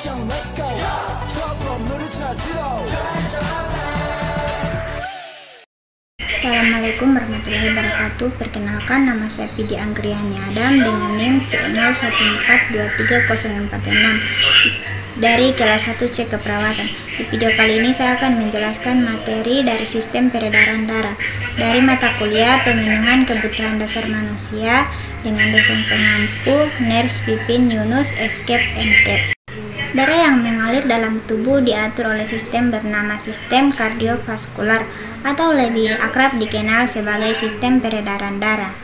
Assalamualaikum warahmatullahi wabarakatuh. Perkenalkan, nama saya Pidi Anggriani Adam dengan NIM C014230446 dari kelas 1 C Keperawatan. Di video kali ini saya akan menjelaskan materi dari sistem peredaran darah dari mata kuliah Pemenuhan Kebutuhan Dasar Manusia dengan dosen pengampu Ners Pipin Yunus Escape MTep. Darah yang mengalir dalam tubuh diatur oleh sistem bernama sistem kardiovaskular atau lebih akrab dikenal sebagai sistem peredaran darah.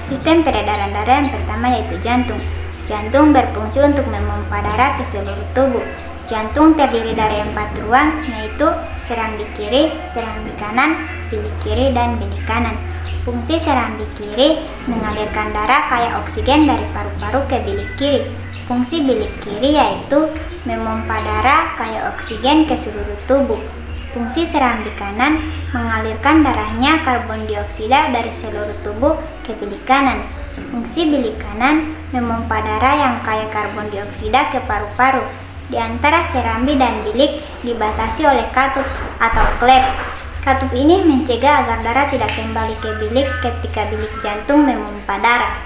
Sistem peredaran darah yang pertama yaitu jantung. Jantung berfungsi untuk memompa darah ke seluruh tubuh. Jantung terdiri dari 4 ruang, yaitu serambi kiri, serambi kanan, bilik kiri, dan bilik kanan. Fungsi serambi kiri mengalirkan darah kaya oksigen dari paru-paru ke bilik kiri. Fungsi bilik kiri yaitu memompa darah kaya oksigen ke seluruh tubuh. Fungsi serambi kanan mengalirkan darahnya karbon dioksida dari seluruh tubuh ke bilik kanan. Fungsi bilik kanan memompa darah yang kaya karbon dioksida ke paru-paru. Di antara serambi dan bilik dibatasi oleh katup atau klep. Katup ini mencegah agar darah tidak kembali ke bilik ketika bilik jantung memompa darah.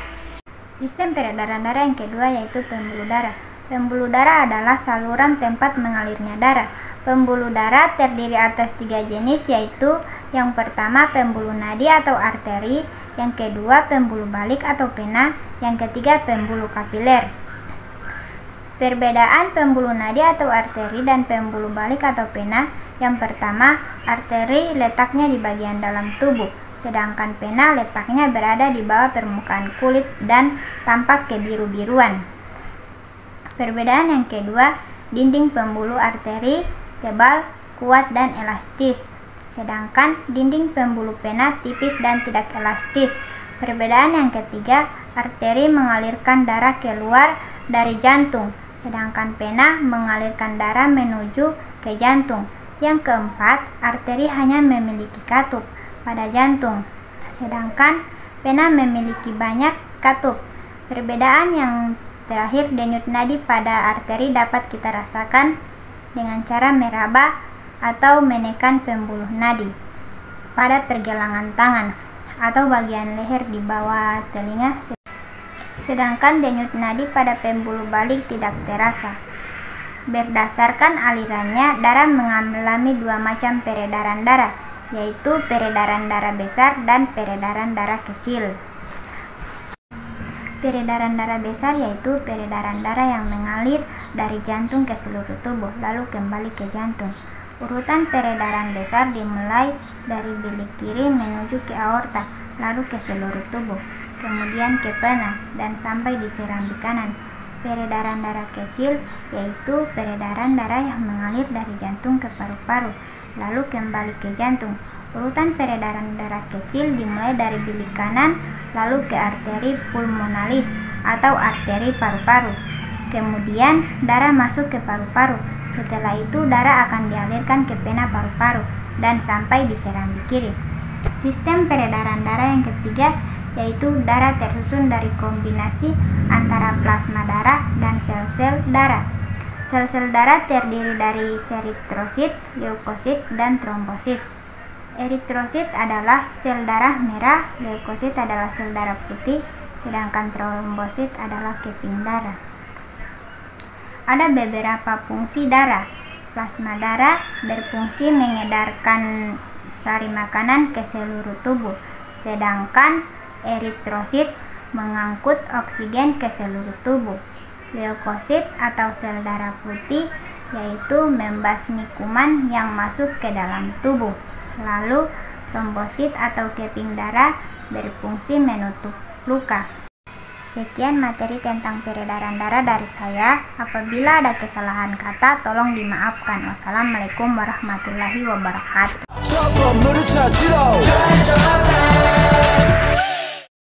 Sistem peredaran darah yang kedua yaitu pembuluh darah. Pembuluh darah adalah saluran tempat mengalirnya darah. Pembuluh darah terdiri atas 3 jenis, yaitu yang pertama pembuluh nadi atau arteri, yang kedua pembuluh balik atau vena, yang ketiga pembuluh kapiler. Perbedaan pembuluh nadi atau arteri dan pembuluh balik atau vena: yang pertama, arteri letaknya di bagian dalam tubuh, sedangkan vena letaknya berada di bawah permukaan kulit dan tampak kebiru-biruan. Perbedaan yang kedua, dinding pembuluh arteri tebal, kuat, dan elastis, sedangkan dinding pembuluh vena tipis dan tidak elastis. Perbedaan yang ketiga, arteri mengalirkan darah keluar dari jantung, sedangkan vena mengalirkan darah menuju ke jantung. Yang keempat, arteri hanya memiliki katup pada jantung, sedangkan vena memiliki banyak katup. Perbedaan yang terakhir, denyut nadi pada arteri dapat kita rasakan dengan cara meraba atau menekan pembuluh nadi pada pergelangan tangan atau bagian leher di bawah telinga, sedangkan denyut nadi pada pembuluh balik tidak terasa. Berdasarkan alirannya, darah mengalami 2 macam peredaran darah, yaitu peredaran darah besar dan peredaran darah kecil. Peredaran darah besar yaitu peredaran darah yang mengalir dari jantung ke seluruh tubuh, lalu kembali ke jantung. Urutan peredaran besar dimulai dari bilik kiri menuju ke aorta, lalu ke seluruh tubuh, kemudian ke vena, dan sampai di serambi kanan. Peredaran darah kecil yaitu peredaran darah yang mengalir dari jantung ke paru-paru, lalu kembali ke jantung. Urutan peredaran darah kecil dimulai dari bilik kanan, lalu ke arteri pulmonalis atau arteri paru-paru. Kemudian darah masuk ke paru-paru. Setelah itu darah akan dialirkan ke vena paru-paru dan sampai di serambi kiri. Sistem peredaran darah yang ketiga yaitu darah tersusun dari kombinasi antara plasma darah dan sel-sel darah. Sel-sel darah terdiri dari eritrosit, leukosit, dan trombosit. Eritrosit adalah sel darah merah, leukosit adalah sel darah putih, sedangkan trombosit adalah keping darah. Ada beberapa fungsi darah. Plasma darah berfungsi mengedarkan sari makanan ke seluruh tubuh, sedangkan eritrosit mengangkut oksigen ke seluruh tubuh. Leukosit atau sel darah putih yaitu membasmi kuman yang masuk ke dalam tubuh. Lalu trombosit atau keping darah berfungsi menutup luka. Sekian materi tentang peredaran darah dari saya. Apabila ada kesalahan kata, tolong dimaafkan. Wassalamualaikum warahmatullahi wabarakatuh.